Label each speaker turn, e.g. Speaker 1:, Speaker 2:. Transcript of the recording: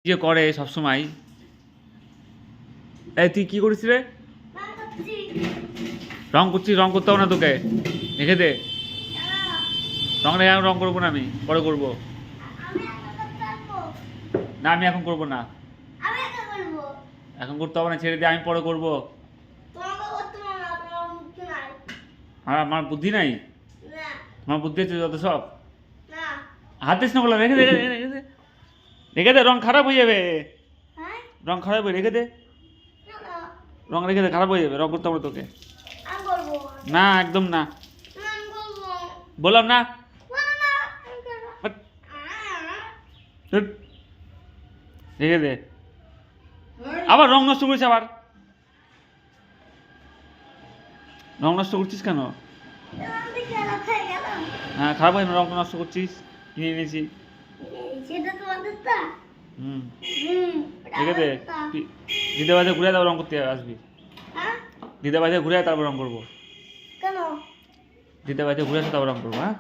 Speaker 1: যে করে সবসময়। এই তুই কি করিস রে? রং করছিস? রং করতে হবে না তোকে, রেখে দে। রং রেখে রং করবো না, আমি পরে করবো। না আমি এখন করবো না, এখন করতে হবে না, ছেড়ে দিয়ে আমি পরে করবো। আর আমার বুদ্ধি নাই? আমার বুদ্ধি আছে যত সব। হাত দিস না বলে, রেখে দে, রেখে দে, রেখে দে, রং খারাপ হয়ে যাবে। রং খারাপ হয়ে, রেখে দে, রং রেখে দে, খারাপ হয়ে যাবে। রং করতে হবে তোকে না, একদম না, বললাম না। রেখে দে, আবার রং নষ্ট করিস, আবার রং নষ্ট করছিস কেন? হ্যাঁ খারাপ হয় না, রংটা নষ্ট করছিস। কিনে এনেছি। রেখে দে, দিদা বাজে ঘুরে তারপর রং করতে আসবি। দিদা বাজে ঘুরে তারপর রং করবো। দিদা বাজে ঘুরে আসে তারপর রং করবো। হ্যাঁ